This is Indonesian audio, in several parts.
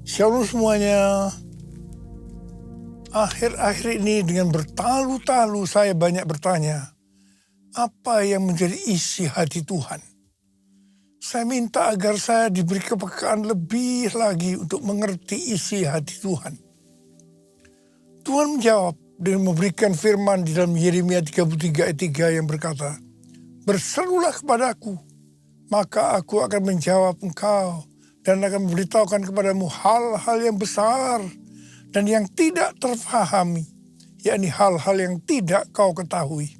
Shalom semuanya. Akhir-akhir ini dengan bertalu-talu saya banyak bertanya, apa yang menjadi isi hati Tuhan? Saya minta agar saya diberi kepekaan lebih lagi untuk mengerti isi hati Tuhan. Tuhan menjawab dengan memberikan firman di dalam Yeremia 33 ayat 3 yang berkata, "Berserulah kepadaku, maka aku akan menjawab engkau dan akan memberitahukan kepadamu hal-hal yang besar dan yang tidak terfahami, yakni hal-hal yang tidak kau ketahui."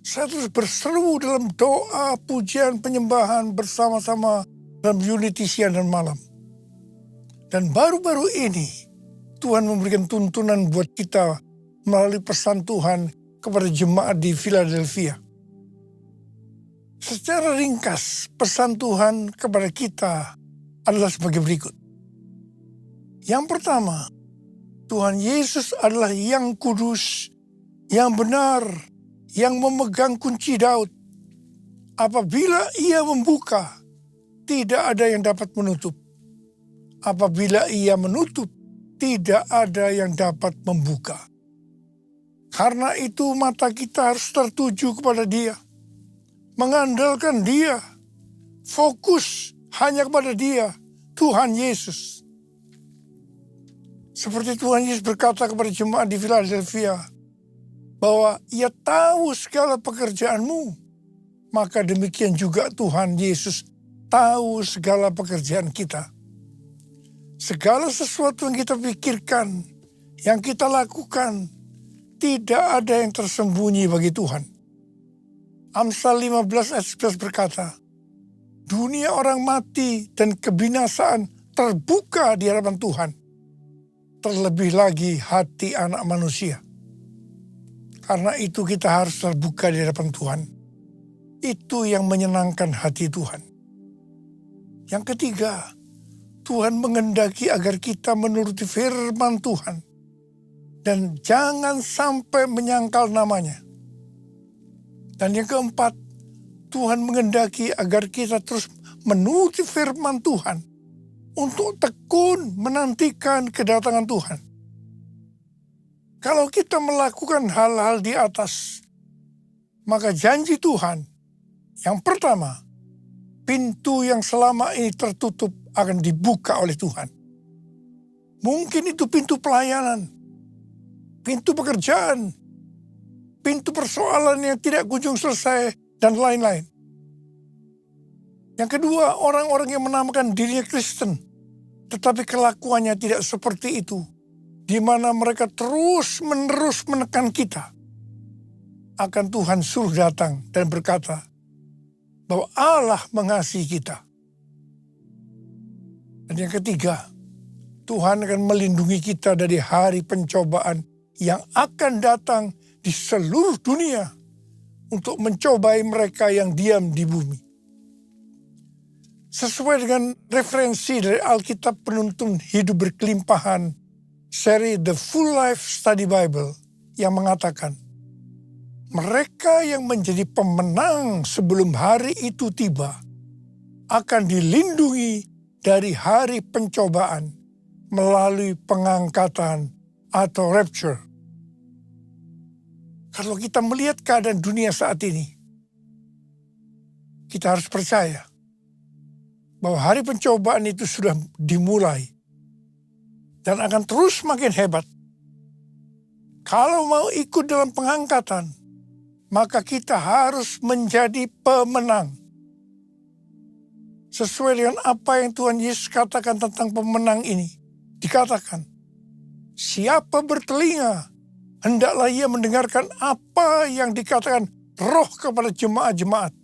Saya terus berseru dalam doa, pujian, penyembahan bersama-sama dalam unity siang dan malam. Dan baru-baru ini Tuhan memberikan tuntunan buat kita melalui pesan Tuhan kepada jemaat di Philadelphia. Secara ringkas, pesan Tuhan kepada kita adalah sebagai berikut. Yang pertama, Tuhan Yesus adalah yang kudus, yang benar, yang memegang kunci Daud. Apabila ia membuka, tidak ada yang dapat menutup. Apabila ia menutup, tidak ada yang dapat membuka. Karena itu mata kita harus tertuju kepada Dia. Mengandalkan Dia, fokus hanya kepada Dia, Tuhan Yesus. Seperti Tuhan Yesus berkata kepada jemaat di Philadelphia, bahwa Ia tahu segala pekerjaanmu, maka demikian juga Tuhan Yesus tahu segala pekerjaan kita. Segala sesuatu yang kita pikirkan, yang kita lakukan, tidak ada yang tersembunyi bagi Tuhan. Amsal 15 ayat 11 berkata, dunia orang mati dan kebinasaan terbuka di hadapan Tuhan. Terlebih lagi hati anak manusia. Karena itu kita harus terbuka di hadapan Tuhan. Itu yang menyenangkan hati Tuhan. Yang ketiga, Tuhan menghendaki agar kita menuruti firman Tuhan. Dan jangan sampai menyangkal namanya. Dan yang keempat, Tuhan menghendaki agar kita terus menuruti firman Tuhan untuk tekun menantikan kedatangan Tuhan. Kalau kita melakukan hal-hal di atas, maka janji Tuhan, yang pertama, pintu yang selama ini tertutup akan dibuka oleh Tuhan. Mungkin itu pintu pelayanan, pintu pekerjaan, pintu persoalan yang tidak kunjung selesai, dan lain-lain. Yang kedua, orang-orang yang menamakan dirinya Kristen, tetapi kelakuannya tidak seperti itu, di mana mereka terus-menerus menekan kita. Akan Tuhan suruh datang dan berkata, bahwa Allah mengasihi kita. Dan yang ketiga, Tuhan akan melindungi kita dari hari pencobaan yang akan datang di seluruh dunia untuk mencobai mereka yang diam di bumi. Sesuai dengan referensi dari Alkitab Penuntun Hidup Berkelimpahan, seri The Full Life Study Bible, yang mengatakan, mereka yang menjadi pemenang sebelum hari itu tiba akan dilindungi dari hari pencobaan melalui pengangkatan atau rapture. Kalau kita melihat keadaan dunia saat ini, kita harus percaya bahwa hari pencobaan itu sudah dimulai dan akan terus makin hebat. Kalau mau ikut dalam pengangkatan, maka kita harus menjadi pemenang. Sesuai dengan apa yang Tuhan Yesus katakan tentang pemenang ini, dikatakan, siapa bertelinga, hendaklah ia mendengarkan apa yang dikatakan Roh kepada jemaat-jemaat.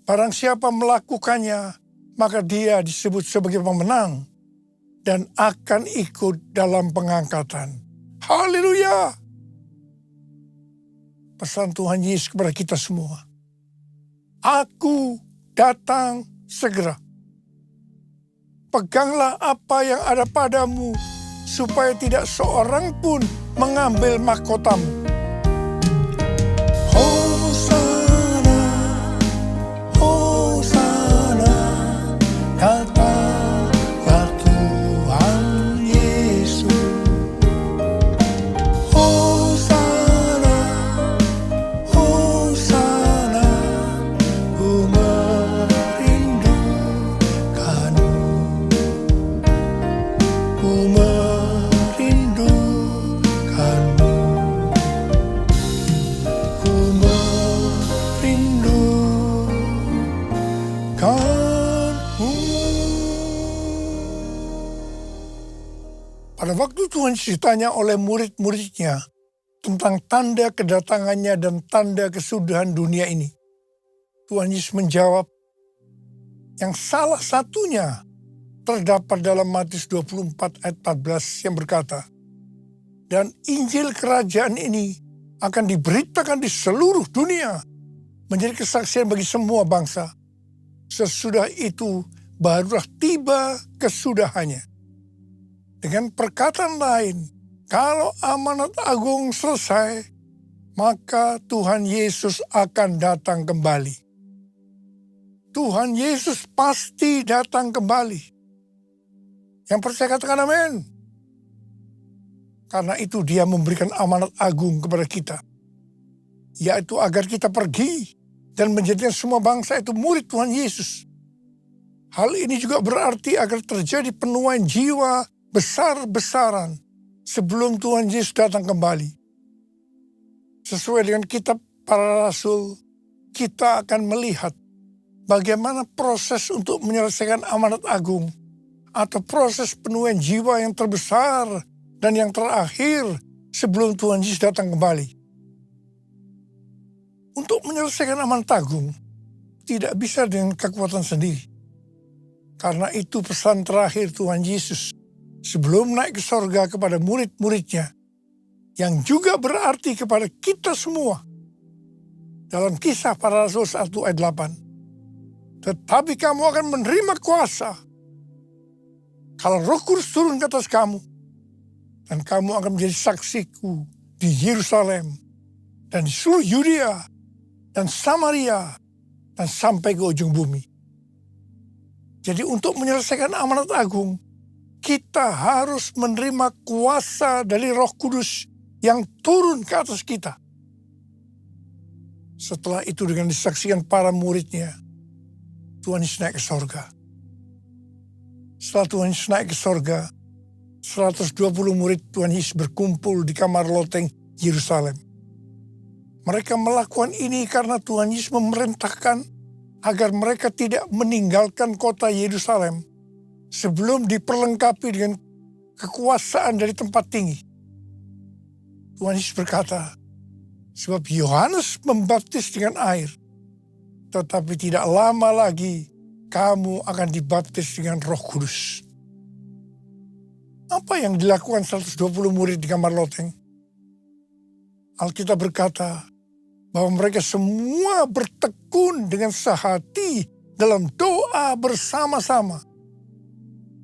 Barang siapa melakukannya, maka dia disebut sebagai pemenang dan akan ikut dalam pengangkatan. Haleluya! Pesan Tuhan Yesus kepada kita semua. Aku datang segera. Peganglah apa yang ada padamu, supaya tidak seorang pun mengambil mahkotamu. Hosana, Hosana, datanglah Pada waktu Tuhan Yesus ditanya oleh murid-muridnya tentang tanda kedatangannya dan tanda kesudahan dunia ini, Tuhan Yesus menjawab yang salah satunya terdapat dalam Matius 24 ayat 14 yang berkata, dan Injil kerajaan ini akan diberitakan di seluruh dunia menjadi kesaksian bagi semua bangsa. Sesudah itu barulah tiba kesudahannya. Dengan perkataan lain, kalau amanat agung selesai, maka Tuhan Yesus akan datang kembali. Tuhan Yesus pasti datang kembali. Yang percaya katakan amin. Karena itu dia memberikan amanat agung kepada kita, yaitu agar kita pergi dan menjadikan semua bangsa itu murid Tuhan Yesus. Hal ini juga berarti agar terjadi penuaian jiwa besar-besaran sebelum Tuhan Yesus datang kembali. Sesuai dengan kitab para rasul, kita akan melihat bagaimana proses untuk menyelesaikan amanat agung atau proses penuaian jiwa yang terbesar dan yang terakhir sebelum Tuhan Yesus datang kembali. Untuk menyelesaikan amanat agung tidak bisa dengan kekuatan sendiri. Karena itu pesan terakhir Tuhan Yesus sebelum naik ke sorga kepada murid-muridnya, yang juga berarti kepada kita semua. Dalam Kisah Para Rasul 1 ayat 8. Tetapi kamu akan menerima kuasa kalau Roh Kudus turun ke atas kamu, dan kamu akan menjadi saksiku di Yerusalem dan di seluruh Yudea dan Samaria dan sampai ke ujung bumi. Jadi untuk menyelesaikan amanat agung, kita harus menerima kuasa dari Roh Kudus yang turun ke atas kita. Setelah itu dengan disaksikan para muridnya, Tuhan Yesus naik ke sorga. Setelah Tuhan Yesus naik ke sorga, 120 murid Tuhan Yesus berkumpul di kamar loteng Yerusalem. Mereka melakukan ini karena Tuhan Yesus memerintahkan agar mereka tidak meninggalkan kota Yerusalem sebelum diperlengkapi dengan kekuasaan dari tempat tinggi. Tuhan Yesus berkata, sebab Yohanes membaptis dengan air, tetapi tidak lama lagi kamu akan dibaptis dengan Roh Kudus. Apa yang dilakukan 120 murid di kamar loteng? Alkitab berkata bahwa mereka semua bertekun dengan sehati dalam doa bersama-sama.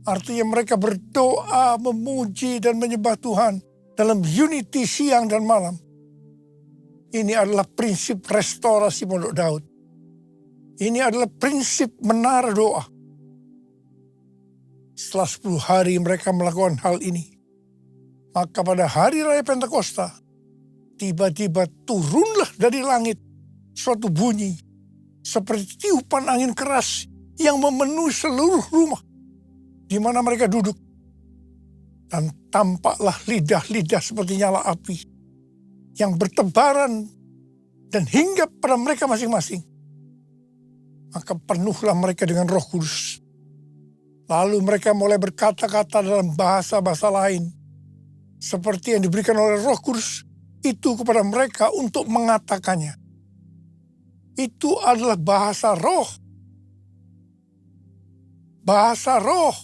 Artinya mereka berdoa, memuji dan menyembah Tuhan dalam unity siang dan malam. Ini adalah prinsip restorasi Pondok Daud. Ini adalah prinsip menara doa. Setelah 10 hari mereka melakukan hal ini, maka pada hari raya Pentakosta, tiba-tiba turunlah dari langit suatu bunyi seperti tiupan angin keras yang memenuhi seluruh rumah di mana mereka duduk. Dan tampaklah lidah-lidah seperti nyala api yang bertebaran dan hinggap pada mereka masing-masing. Maka penuhlah mereka dengan Roh Kudus. Lalu mereka mulai berkata-kata dalam bahasa-bahasa lain, seperti yang diberikan oleh Roh Kudus itu kepada mereka untuk mengatakannya. Itu adalah bahasa roh. Bahasa roh.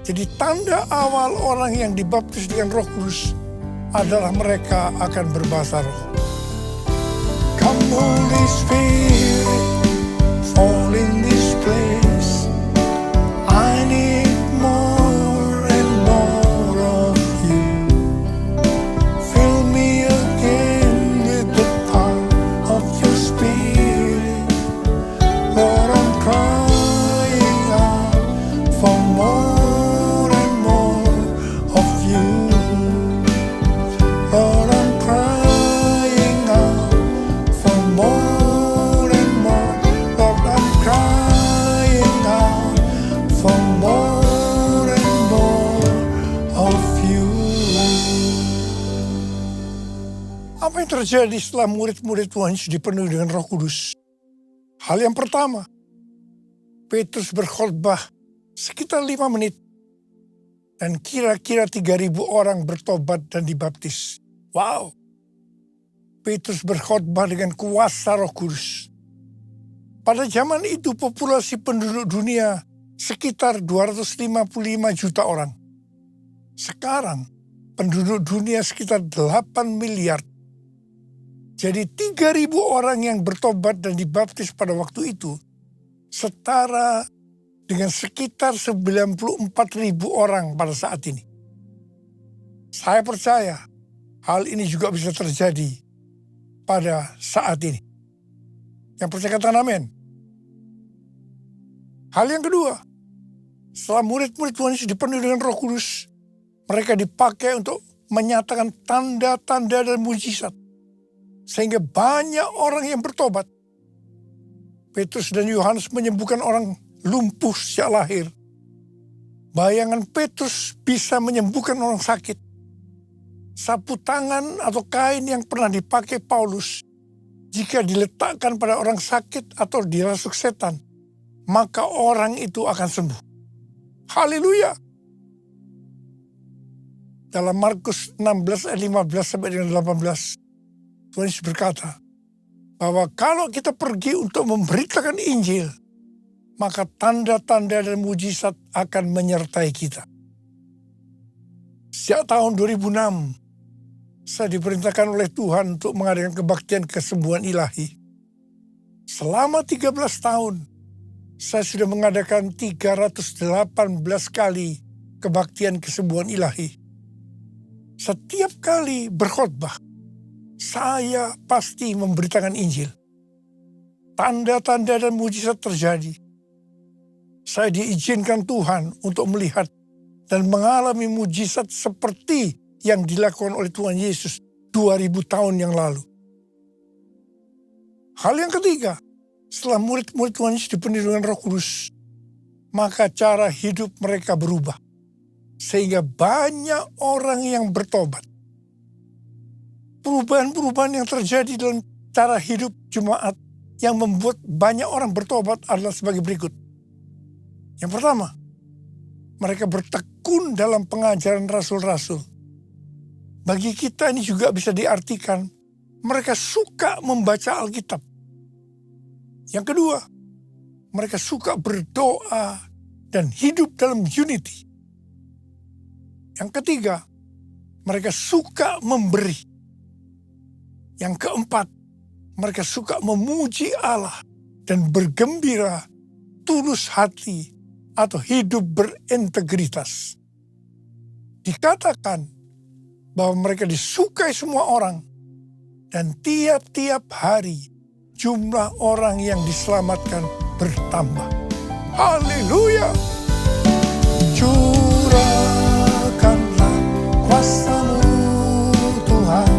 Jadi tanda awal orang yang dibaptis dengan Roh Kudus adalah mereka akan berbahasa roh. Come Holy Spirit, fall in this place. I need more and more of you. Fill me again with the power of your Spirit. Lord, I'm crying out for more and more of you. Lord, I'm crying out for more and more. Lord, I'm crying out for more and more of you. Apa yang terjadi setelah murid-murid Tuhan Yesus dipenuhi dengan Roh Kudus? Hal yang pertama, Petrus berkhotbah sekitar 5 menit. Dan kira-kira 3.000 orang bertobat dan dibaptis. Wow. Petrus berkhotbah dengan kuasa Roh Kudus. Pada zaman itu populasi penduduk dunia sekitar 255 juta orang. Sekarang penduduk dunia sekitar 8 miliar. Jadi 3.000 orang yang bertobat dan dibaptis pada waktu itu setara dengan sekitar 94.000 orang pada saat ini. Saya percaya hal ini juga bisa terjadi pada saat ini. Yang percaya katakan amin. Hal yang kedua, setelah murid-murid Tuhan Yesus dipenuhi dengan Roh Kudus, mereka dipakai untuk menyatakan tanda-tanda dan mujizat. Sehingga banyak orang yang bertobat. Petrus dan Yohanes menyembuhkan orang lumpuh sejak lahir. Bayangan Petrus bisa menyembuhkan orang sakit. Sapu tangan atau kain yang pernah dipakai Paulus, jika diletakkan pada orang sakit atau dirasuk setan, maka orang itu akan sembuh. Haleluya. Dalam Markus 16 ayat 15 sampai dengan 18, Tuhan Yesus berkata bahwa kalau kita pergi untuk memberitakan Injil, maka tanda-tanda dan mujizat akan menyertai kita. Sejak tahun 2006, saya diperintahkan oleh Tuhan untuk mengadakan kebaktian kesembuhan ilahi. Selama 13 tahun, saya sudah mengadakan 318 kali kebaktian kesembuhan ilahi. Setiap kali berkhotbah, saya pasti memberitakan Injil. Tanda-tanda dan mujizat terjadi. Saya diizinkan Tuhan untuk melihat dan mengalami mujizat seperti yang dilakukan oleh Tuhan Yesus 2000 tahun yang lalu. Hal yang ketiga, setelah murid-murid Tuhan Yesus dipenuhi dengan Roh Kudus, maka cara hidup mereka berubah. Sehingga banyak orang yang bertobat. Perubahan-perubahan yang terjadi dalam cara hidup jemaat yang membuat banyak orang bertobat adalah sebagai berikut. Yang pertama, mereka bertekun dalam pengajaran rasul-rasul. Bagi kita ini juga bisa diartikan, mereka suka membaca Alkitab. Yang kedua, mereka suka berdoa dan hidup dalam unity. Yang ketiga, mereka suka memberi. Yang keempat, mereka suka memuji Allah dan bergembira, tulus hati, atau hidup berintegritas. Dikatakan bahwa mereka disukai semua orang, dan tiap-tiap hari jumlah orang yang diselamatkan bertambah. Haleluya! Curahkanlah kuasa-Mu Tuhan,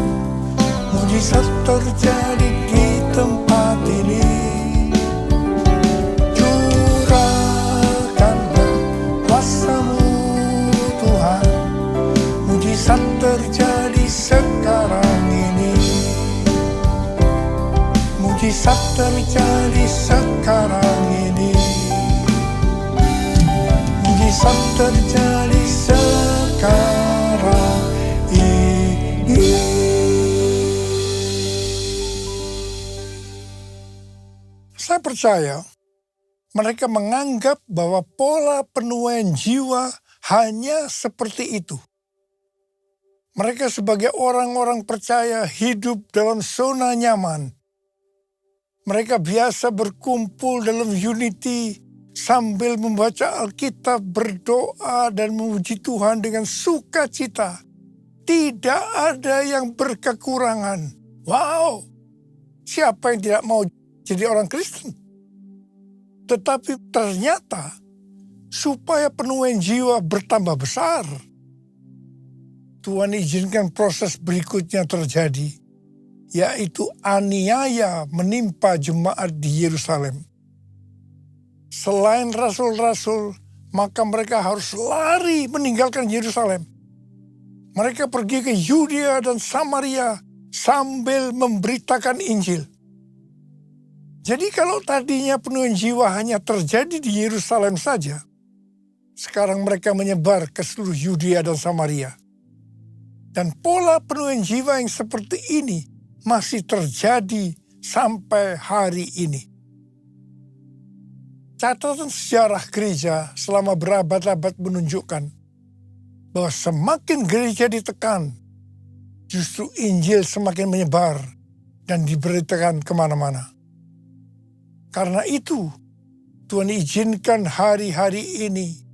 mujizat terjadi di tempat ini. Curahkanlah kuasa-Mu Tuhan, mujizat terjadi sekarang ini. Mujizat terjadi sekarang ini. Mujizat terjadi sekarang ini. Saya percaya mereka menganggap bahwa pola penuaian jiwa hanya seperti itu. Mereka sebagai orang-orang percaya hidup dalam zona nyaman. Mereka biasa berkumpul dalam unity sambil membaca Alkitab, berdoa dan memuji Tuhan dengan sukacita. Tidak ada yang berkekurangan. Wow, siapa yang tidak mau jadi orang Kristen? Tetapi ternyata supaya penuaian jiwa bertambah besar, Tuhan izinkan proses berikutnya terjadi, yaitu aniaya menimpa jemaat di Yerusalem. Selain rasul-rasul, maka mereka harus lari meninggalkan Yerusalem. Mereka pergi ke Yudea dan Samaria sambil memberitakan Injil. Jadi kalau tadinya penuaian jiwa hanya terjadi di Yerusalem saja, Sekarang mereka menyebar ke seluruh Yudea dan Samaria. Dan pola penuaian jiwa yang seperti ini masih terjadi sampai hari ini. Catatan sejarah gereja selama berabad-abad menunjukkan bahwa semakin gereja ditekan, justru Injil semakin menyebar dan diberitakan kemana-mana. Karena itu, Tuhan izinkan hari-hari ini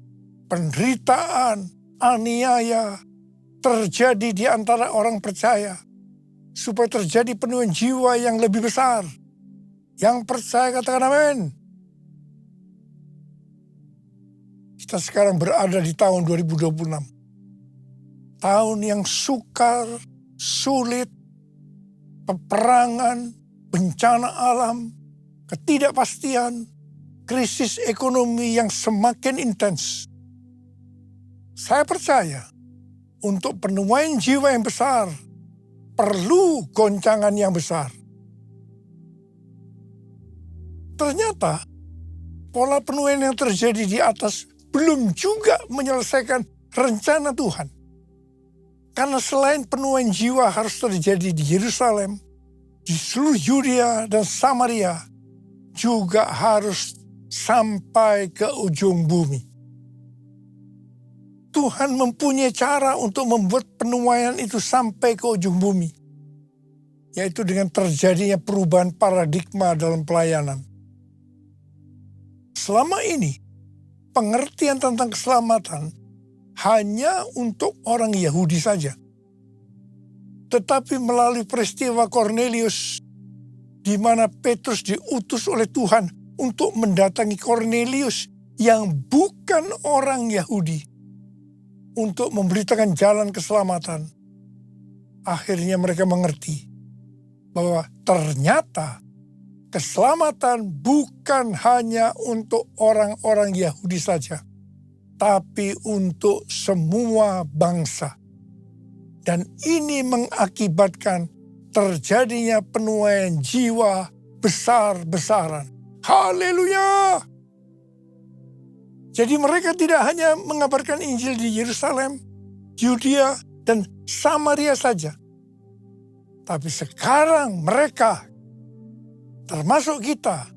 penderitaan, aniaya terjadi di antara orang percaya, supaya terjadi penuaian jiwa yang lebih besar. Yang percaya katakan amin. Kita sekarang berada di tahun 2026. Tahun yang sukar, sulit, peperangan, bencana alam, ketidakpastian, krisis ekonomi yang semakin intens. Saya percaya untuk penuaian jiwa yang besar perlu goncangan yang besar. Ternyata pola penuaian yang terjadi di atas belum juga menyelesaikan rencana Tuhan. Karena selain penuaian jiwa harus terjadi di Yerusalem, di seluruh Yudea dan Samaria, juga harus sampai ke ujung bumi. Tuhan mempunyai cara untuk membuat penuaian itu sampai ke ujung bumi, yaitu dengan terjadinya perubahan paradigma dalam pelayanan. Selama ini, pengertian tentang keselamatan hanya untuk orang Yahudi saja. Tetapi melalui peristiwa Kornelius, di mana Petrus diutus oleh Tuhan untuk mendatangi Kornelius yang bukan orang Yahudi, untuk memberitakan jalan keselamatan. Akhirnya mereka mengerti bahwa ternyata keselamatan bukan hanya untuk orang-orang Yahudi saja, tapi untuk semua bangsa. Dan ini mengakibatkan terjadinya penuaian jiwa besar-besaran. Haleluya! Jadi mereka tidak hanya mengabarkan Injil di Yerusalem, Yudea, dan Samaria saja. Tapi sekarang mereka, termasuk kita,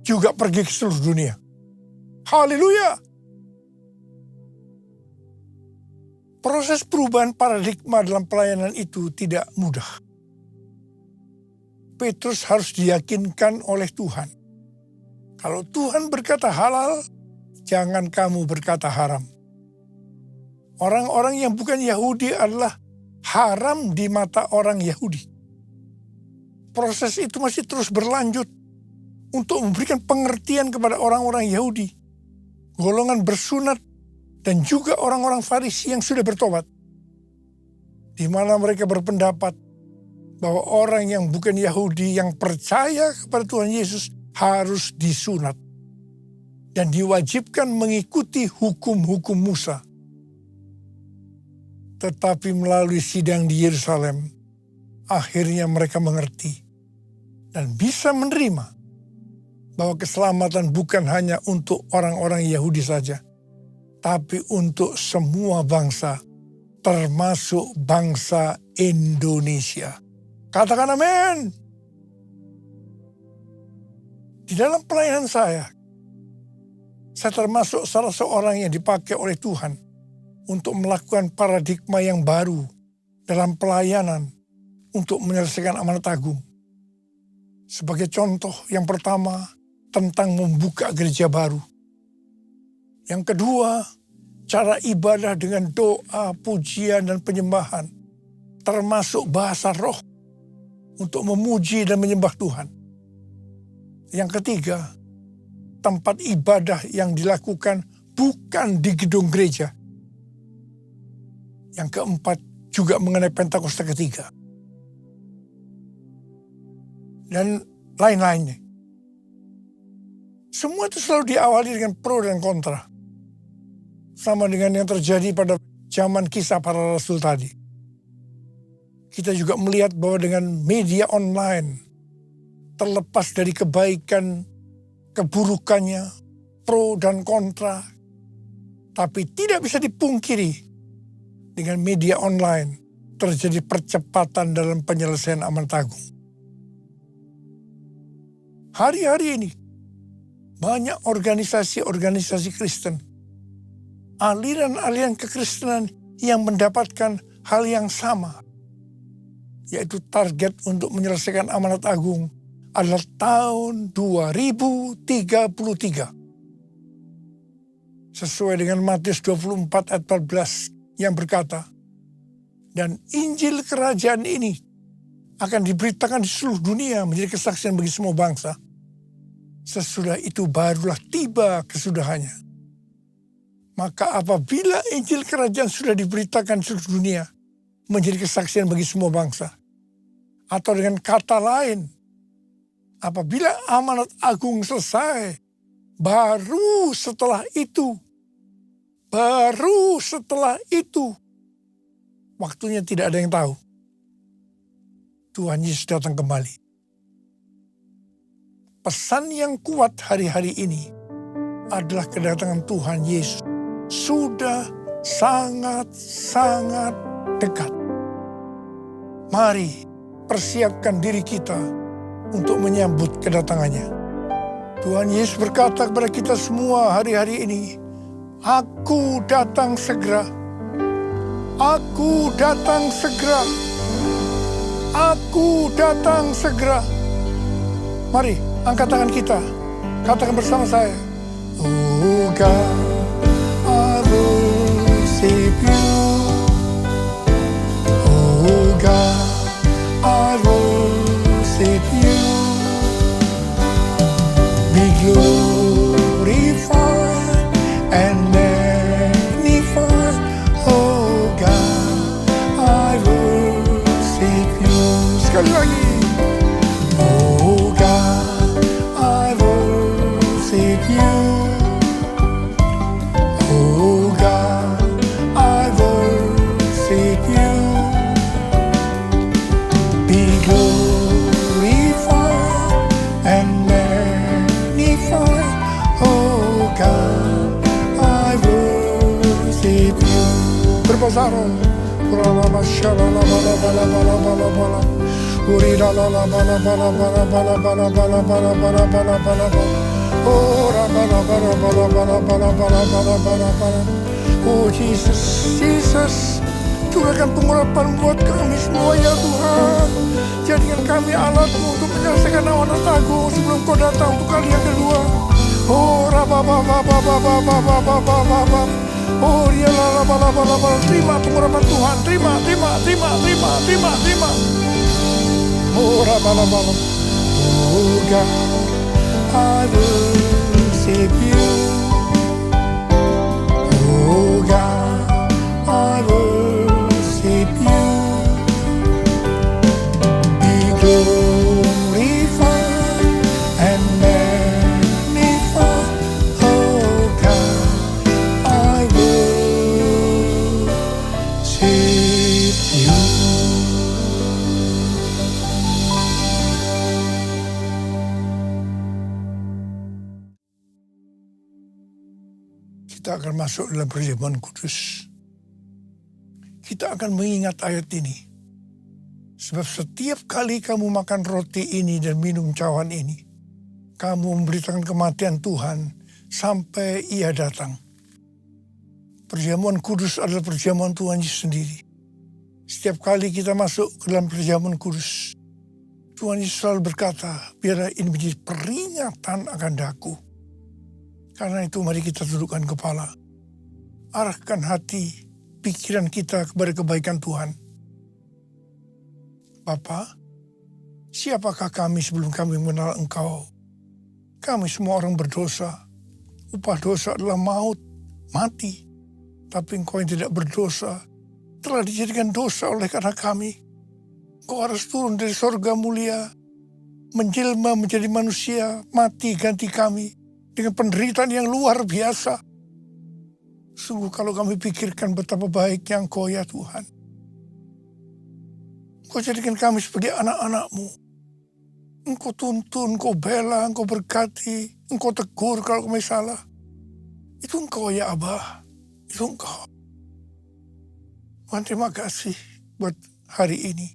juga pergi ke seluruh dunia. Haleluya! Proses perubahan paradigma dalam pelayanan itu tidak mudah. Petrus harus diyakinkan oleh Tuhan. Kalau Tuhan berkata halal, jangan kamu berkata haram. Orang-orang yang bukan Yahudi adalah haram di mata orang Yahudi. Proses itu masih terus berlanjut untuk memberikan pengertian kepada orang-orang Yahudi, golongan bersunat, dan juga orang-orang Farisi yang sudah bertobat. Di mana mereka berpendapat bahwa orang yang bukan Yahudi yang percaya kepada Tuhan Yesus harus disunat dan diwajibkan mengikuti hukum-hukum Musa. Tetapi melalui sidang di Yerusalem, akhirnya mereka mengerti dan bisa menerima bahwa keselamatan bukan hanya untuk orang-orang Yahudi saja, tapi untuk semua bangsa, termasuk bangsa Indonesia. Katakan amin. Di dalam pelayanan saya termasuk salah seorang yang dipakai oleh Tuhan untuk melakukan paradigma yang baru dalam pelayanan untuk menyelesaikan amanat agung. Sebagai contoh, yang pertama tentang membuka gereja baru. Yang kedua, cara ibadah dengan doa, pujian, dan penyembahan, termasuk bahasa roh untuk memuji dan menyembah Tuhan. Yang ketiga, tempat ibadah yang dilakukan bukan di gedung gereja. Yang keempat, juga mengenai Pentakosta ketiga. Dan lain-lainnya. Semua itu selalu diawali dengan pro dan kontra. Sama dengan yang terjadi pada zaman kisah para rasul tadi. Kita juga melihat bahwa dengan media online, terlepas dari kebaikan, keburukannya, pro dan kontra, Tapi tidak bisa dipungkiri, dengan media online terjadi percepatan dalam penyelesaian amanat agung. Hari-hari ini, banyak organisasi-organisasi Kristen, aliran-aliran kekristenan yang mendapatkan hal yang sama, yaitu target untuk menyelesaikan amanat agung adalah tahun 2033. Sesuai dengan Matius 24 ayat 14 yang berkata, dan Injil kerajaan ini akan diberitakan di seluruh dunia menjadi kesaksian bagi semua bangsa. Sesudah itu barulah tiba kesudahannya. Maka apabila Injil kerajaan sudah diberitakan di seluruh dunia menjadi kesaksian bagi semua bangsa, atau dengan kata lain, apabila amanat agung selesai, baru setelah itu, waktunya tidak ada yang tahu, Tuhan Yesus datang kembali. Pesan yang kuat hari-hari ini adalah kedatangan Tuhan Yesus sudah sangat-sangat dekat. Mari persiapkan diri kita untuk menyambut kedatangannya. Tuhan Yesus berkata kepada kita semua hari-hari ini, Aku datang segera. Aku datang segera. Aku datang segera. Mari, angkat tangan kita. Katakan bersama saya. Oh God, I worship you. Oh God, I worship you. Be glorified and magnified. Oh God, I worship you. Sekali lagi. Oh God, I worship you. Oh God, I worship you. Be glorified and magnified. Oh God, I worship you. Berbasaro. Kuralama shalala bala bala bala bala bala. Urila la la bala bala bala bala bala bala bala bala bala bala bala. Ora bala bala bala bala bala bala bala bala bala. Oh Jesus, Jesus, curahkan pengurapan buat kami semua ya Tuhan. Jadikan kami alat-Mu untuk menyelesaikan amanat agung sebelum Kau datang untuk kali yang kedua. Oh rababababababababababababab. Oh ya la la bala bala bala. Terima pengurapan Tuhan, terima. Oh rababababab. Oh God, I worship you. Oh God, I worship you. Be glorified and magnified. Oh God, I worship you. Kita akan masuk dalam perjamuan kudus. Kita akan mengingat ayat ini. Sebab setiap kali kamu makan roti ini dan minum cawan ini, kamu memberitakan kematian Tuhan sampai Ia datang. Perjamuan kudus adalah perjamuan Tuhan Yesus sendiri. Setiap kali kita masuk ke dalam perjamuan kudus, Tuhan Yesus selalu berkata, biarlah ini menjadi peringatan akan daku. Karena itu mari kita tundukkan kepala. Arahkan hati, pikiran kita kepada kebaikan Tuhan. Bapa, siapakah kami sebelum kami mengenal Engkau? Kami semua orang berdosa. Upah dosa adalah maut, mati. Tapi Engkau yang tidak berdosa telah dijadikan dosa oleh karena kami. Engkau harus turun dari sorga mulia, menjelma menjadi manusia, mati ganti kami dengan penderitaan yang luar biasa. Sungguh kalau kami pikirkan betapa baiknya Engkau ya Tuhan. Engkau jadikan kami sebagai anak-anak-Mu. Engkau tuntun, Engkau bela, Engkau berkati, Engkau tegur kalau kami salah. Itu Engkau ya Abah. itu Engkau. Tuhan, terima kasih buat hari ini.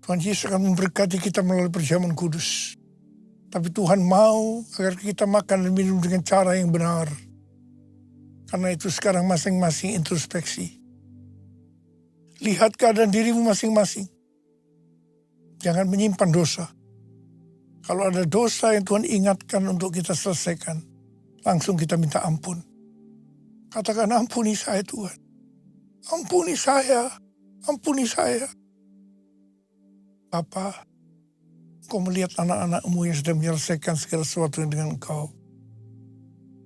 Tuhan Yesus akan memberkati kita melalui perjamuan kudus. Tapi Tuhan mau agar kita makan dan minum dengan cara yang benar. Karena itu sekarang masing-masing introspeksi. Lihat keadaan dirimu masing-masing. Jangan menyimpan dosa. Kalau ada dosa yang Tuhan ingatkan untuk kita selesaikan, langsung kita minta ampun. Katakan, ampuni saya Tuhan. Ampuni saya. Ampuni saya. Bapa, Engkau melihat anak-anak-Mu yang sedang menyelesaikan segala sesuatu dengan Engkau.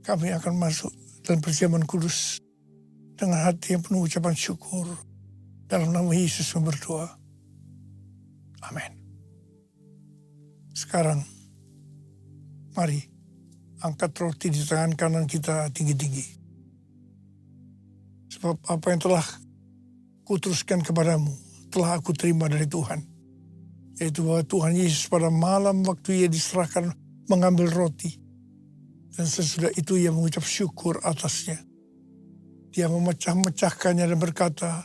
Kami akan masuk dalam perjamuan kudus dengan hati yang penuh ucapan syukur. Dalam nama Yesus berdoa. Amin. Sekarang, mari angkat roti di tangan kanan kita tinggi-tinggi. Sebab apa yang telah kuteruskan kepadamu, telah aku terima dari Tuhan. Yaitu bahwa Tuhan Yesus pada malam waktu Ia diserahkan mengambil roti. Dan sesudah itu Ia mengucap syukur atasnya. Dia memecah-mecahkannya dan berkata,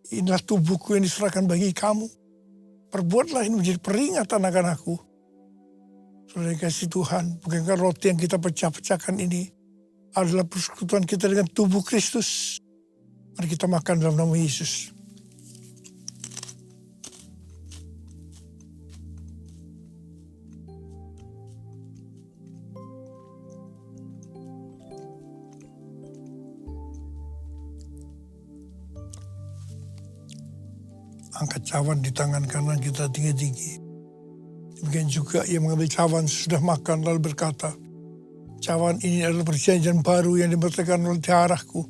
inilah tubuhku yang diserahkan bagi kamu. Perbuatlah ini menjadi peringatan akan aku. Saudara kasih Tuhan, bukankah roti yang kita pecah-pecahkan ini adalah persekutuan kita dengan tubuh Kristus. Mari kita makan dalam nama Yesus. Angkat cawan di tangan kanan kita tinggi-tinggi. Demikian juga Ia mengambil cawan sudah makan lalu berkata, cawan ini adalah perjanjian baru yang diberitakan oleh darahku.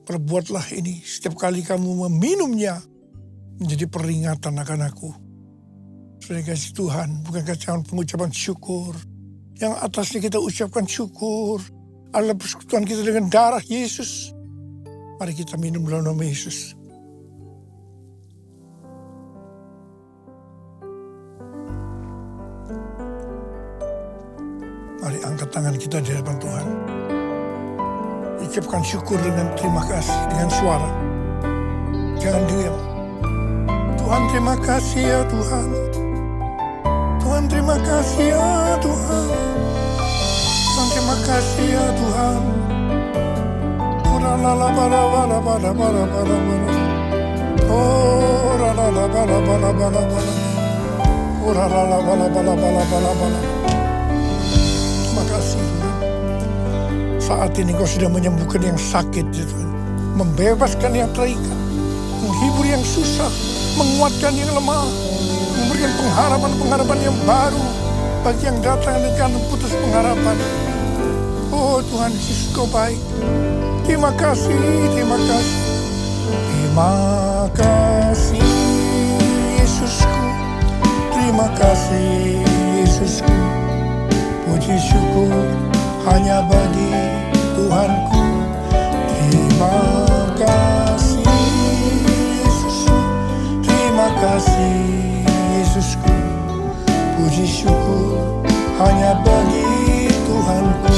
Perbuatlah ini setiap kali kamu meminumnya menjadi peringatan akan aku. Saudara kasih Tuhan, bukankah cawan pengucapan syukur? Yang atasnya kita ucapkan syukur adalah persekutuan kita dengan darah Yesus. Mari kita minum dalam nama Yesus. Mari angkat tangan kita di hadapan Tuhan. Ucapkan syukur dengan terima kasih, dengan suara. Jangan diam. Tuhan terima kasih ya Tuhan. Tuhan terima kasih ya Tuhan. Tuhan terima kasih ya Tuhan. Terima kasih Tuhan. Saat ini Kau sudah menyembuhkan yang sakit Tuhan. Membebaskan yang terikat. Menghibur yang susah. Menguatkan yang lemah. Memberikan pengharapan-pengharapan yang baru. Bagi yang datang dengan putus pengharapan. Oh Tuhan Yesus Kau baik. Terima kasih, terima kasih. Terima kasih Yesusku. Terima kasih Yesusku. Puji syukur hanya bagi Tuhanku. Terima kasih Yesusku. Terima kasih Yesusku. Puji syukur hanya bagi Tuhanku.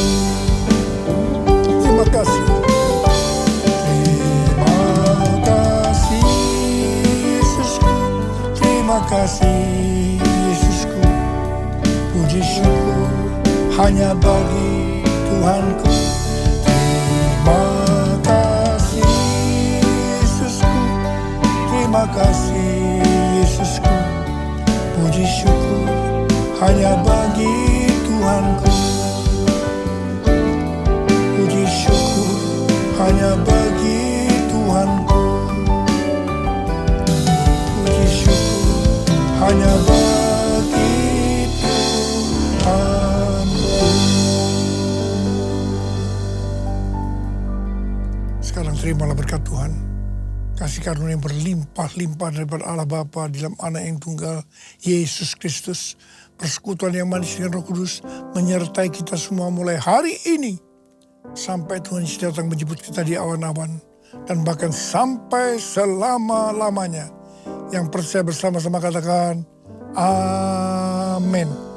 Terima kasih. Terima kasih Yesusku. Terima kasih Yesusku. Puji syukur hanya bagi Tuhanku. Terima kasih Yesusku. Terima kasih Yesusku. Puji syukur hanya bagi Tuhanku. Puji syukur hanya bagi Tuhanku. Puji syukur hanya bagi Tuhanku. Sekarang terimalah berkat Tuhan. Kasih karunia yang berlimpah-limpah daripada Allah Bapa di dalam Anak yang tunggal Yesus Kristus. Persekutuan yang manis dengan Roh Kudus menyertai kita semua mulai hari ini sampai Tuhan Yesus datang menjemput kita di awan-awan dan bahkan sampai selama-lamanya. Yang percaya bersama-sama katakan amin.